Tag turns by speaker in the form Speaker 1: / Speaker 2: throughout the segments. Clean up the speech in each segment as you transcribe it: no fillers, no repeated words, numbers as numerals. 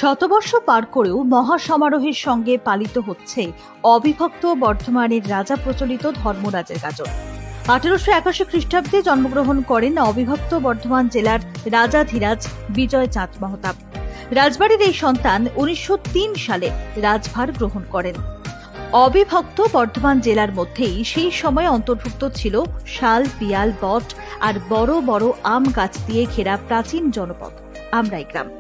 Speaker 1: শতবর্ষ পার করেও মহাসমারোহের সঙ্গে পালিত হচ্ছে অবিভক্ত বর্ধমানের রাজা প্রচলিত ধর্মরাজের গাজন। 1881 খ্রিস্টাব্দে জন্মগ্রহণ করেন অবিভক্ত বর্ধমান জেলার রাজাধিরাজ বিজয় চাঁদ মহতাব। রাজবাড়ির এই সন্তান 1903 সালে রাজভার গ্রহণ করেন। অবিভক্ত বর্ধমান জেলার মধ্যেই সেই সময় অন্তর্ভুক্ত ছিল শাল, পিয়াল, বট আর বড় বড় আম গাছ দিয়ে ঘেরা প্রাচীন জনপদ আমরাই গ্রাম।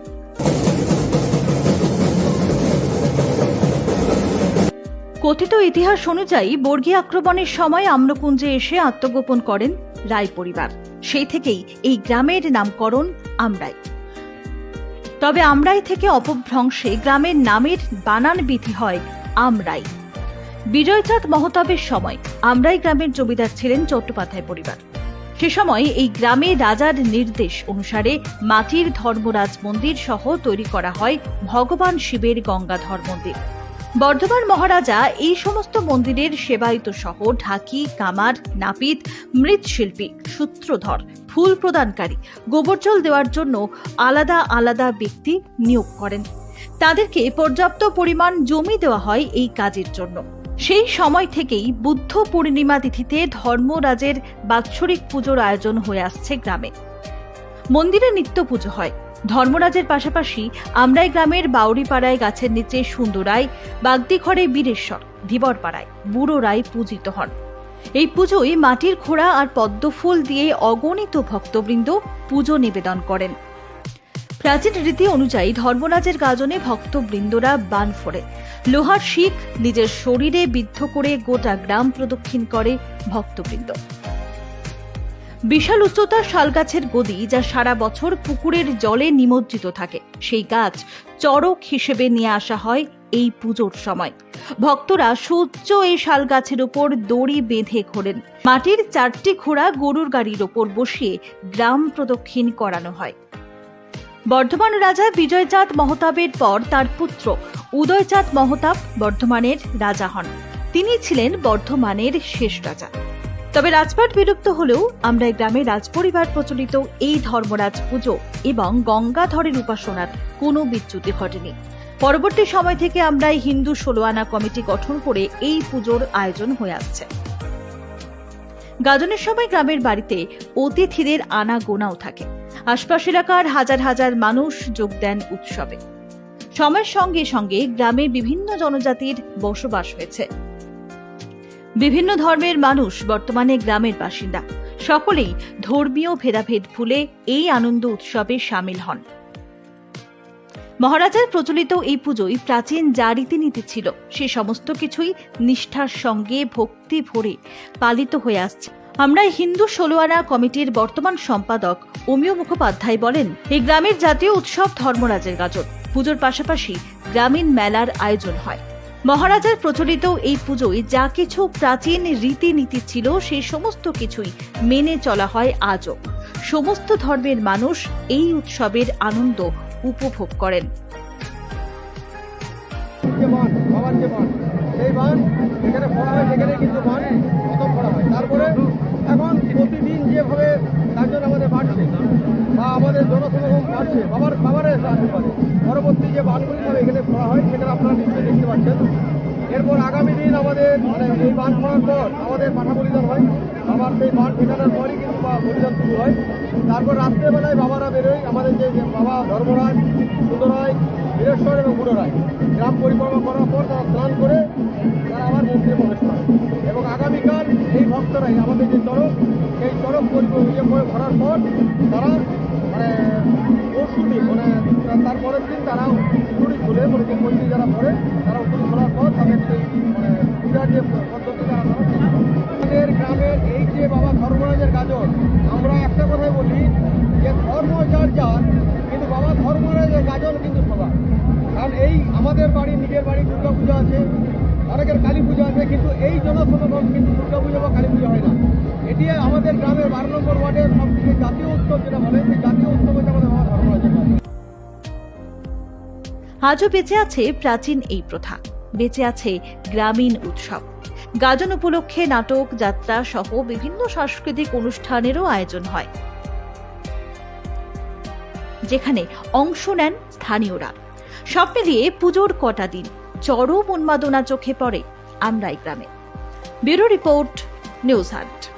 Speaker 1: কথিত ইতিহাস অনুযায়ী বর্গী আক্রমণের সময় আম্রকুঞ্জে এসে আত্মগোপন করেন রায় পরিবার। সেই থেকেই এই গ্রামের নামকরণ আমরাই। তবে আমরাই থেকে অপভ্রংশে গ্রামের নামের বানান বিধি হয় আমরাই। বিজয়চাঁদ মহতাবের সময় আমরাই গ্রামের জমিদার ছিলেন চট্টোপাধ্যায় পরিবার। সে সময় এই গ্রামে রাজার নির্দেশ অনুসারে মাটির ধর্মরাজ মন্দির সহ তৈরি করা হয় ভগবান শিবের গঙ্গাধর মন্দির। বর্ধমান মহারাজা এই সমস্ত মন্দিরের সেবায়িত সহ ঢাকি, কামার, নাপিত, মৃৎশিল্পী, সূত্রধর, ফুল প্রদানকারী, গোবরজল দেওয়ার জন্য আলাদা আলাদা ব্যক্তি নিয়োগ করেন। তাদেরকে পর্যাপ্ত পরিমাণ জমি দেওয়া হয় এই কাজের জন্য। সেই সময় থেকেই বুদ্ধ পূর্ণিমা তিথিতে ধর্মরাজের বাৎসরিক পুজোর আয়োজন হয়ে আসছে গ্রামে। মন্দিরে নিত্য পুজো হয়। ধর্মরাজের পাশাপাশি আমরাই গ্রামের বাউরিপাড়ায় গাছের নিচে সুন্দরাই, বাগদিঘরে বীরেশ্বর, ধীবরপাড়ায় বুড়ো রায় পূজিত হন। এই পুজোয় মাটির ঘোড়া আর পদ্মফুল দিয়ে অগণিত ভক্তবৃন্দ পুজো নিবেদন করেন। প্রাচীন রীতি অনুযায়ী ধর্মরাজের গাজনে ভক্তবৃন্দরা বান ফোড়ে। লোহার শিখ নিজের শরীরে বিদ্ধ করে গোটা গ্রাম প্রদক্ষিণ করে ভক্তবৃন্দ। বিশাল উচ্চতার শালগাছের গদি, যা সারা বছর পুকুরের জলে নিমজ্জিত থাকে, সেই গাছ চড়ক হিসেবে নিয়ে আসা হয় এই পুজোর সময়। ভক্তরা সুউচ্চ এই শাল গাছের উপর দড়ি বেঁধে ঘোরেন। মাটির 4টি ঘোড়া গরুর গাড়ির ওপর বসিয়ে গ্রাম প্রদক্ষিণ করানো হয়। বর্ধমান রাজা বিজয়চাঁদ মহতাবের পর তার পুত্র উদয়চাঁদ মহতাব বর্ধমানের রাজা হন। তিনি ছিলেন বর্ধমানের শেষ রাজা। তবে রাজপাট বিলুপ্ত হলেও আমরাই গ্রামে রাজপরিবার প্রচলিত এই ধর্মরাজ পুজো এবং গঙ্গাধরের উপাসনার কোনো বিচ্যুতি ঘটেনি। পরবর্তী সময় থেকে আমরাই হিন্দু 16 আনা কমিটি গঠন করে এই পুজোর আয়োজন হয়ে আসছে। গাজনের সময় গ্রামের বাড়িতে অতিথিদের আনাগোনাও থাকে। আশপাশ এলাকার হাজার হাজার মানুষ যোগ দেন উৎসবে। সময়ের সঙ্গে সঙ্গে গ্রামে বিভিন্ন জনজাতির বসবাস হয়েছে। বিভিন্ন ধর্মের মানুষ বর্তমানে গ্রামের বাসিন্দা। সকলেই ধর্মীয় ভেদাভেদ ভুলে এই আনন্দ উৎসবে সামিল হন। মহারাজার প্রচলিত এই পুজোয় প্রাচীন যা রীতিনীতি ছিল, সে সমস্ত কিছুই নিষ্ঠার সঙ্গে ভক্তি ভরে পালিত হয়ে আসছে। আমরা হিন্দু 16 আনা কমিটির বর্তমান সম্পাদক অমিয় মুখোপাধ্যায় বলেন, এই গ্রামের জাতীয় উৎসব ধর্মরাজের গাজন। পুজোর পাশাপাশি গ্রামীণ মেলার আয়োজন হয়। মহারাজার প্রচলিত এই পুজোয় যা কিছু প্রাচীন রীতিনীতি ছিল, সেই সমস্ত কিছুই মেনে চলা হয় আজও। সমস্ত ধর্মের মানুষ এই উৎসবের আনন্দ উপভোগ করেন।
Speaker 2: তারপরে এখন প্রতিদিন যেভাবে গাজন আমাদের বাড়ছে বা আমাদের জনসমাগম বাড়ছে, বাবার আশীর্বাদে পরবর্তী যে বানগুলি হবে এখানে ফোড়া হয়, সেখানে আপনারা নিশ্চয়ই দেখতে পাচ্ছেন। এরপর আগামী দিন আমাদের এই বান ফোড়ার পর আমাদের পাঠা বলিদান হয়। আবার সেই বান ফেটানোর পরই কিন্তু বলিদান শুরু হয়। তারপর রাত্রেবেলায় বাবারা বেরোয়, আমাদের যে বাবা ধর্মরাজ, সুন্দরায়, বীরেশ্বর এবং বুড়ো রায় গ্রাম পরিক্রমা করার পর তারা স্নান করে তারা আবার মন্দিরে প্রবেশ করে। এবং আগামীকাল এই ভক্তরাই আমাদের যে চড়ক, সেই চড়ক ভরার পর তারা পরশুদিন তারপরের দিন তারা উড়ি খুলে যে মন্দির যারা পড়ে তারা উড়ি খোলার পর তাদের সেই পূজার যে পদ্ধতি তারা আমাদের গ্রামের এই যে বাবা ধর্মরাজের গাজন, আমরা একটা কথাই বলি যে ধর্ম যার যার, কিন্তু বাবা ধর্মরাজের গাজন কিন্তু সবার। কারণ এই আমাদের বাড়ি, নিজের বাড়ি দুর্গা পূজা আছে, অনেকের কালী পূজা আছে, কিন্তু এই জনসমাগম কিন্তু দুর্গা পূজা বা কালী পূজা হয় না। এটি আমাদের গ্রামের 12 নম্বর ওয়ার্ডের সবথেকে জাতীয় উৎসব যেটা বলে, সেই জাতীয় উৎসব হচ্ছে আমাদের বাবা ধর্মরাজের গাজন।
Speaker 1: আজও বেঁচে আছে প্রাচীন এই প্রথা, বেঁচে আছে গ্রামীণ উৎসব। গাজন উপলক্ষে নাটক, যাত্রা সহ বিভিন্ন সাংস্কৃতিক অনুষ্ঠানেরও আয়োজন হয়, যেখানে অংশ নেন স্থানীয়রা। সব মিলিয়ে পুজোর কটা দিন চরম উন্মাদনা চোখে পড়ে আমরাই গ্রামে। Bureau report, news hunt.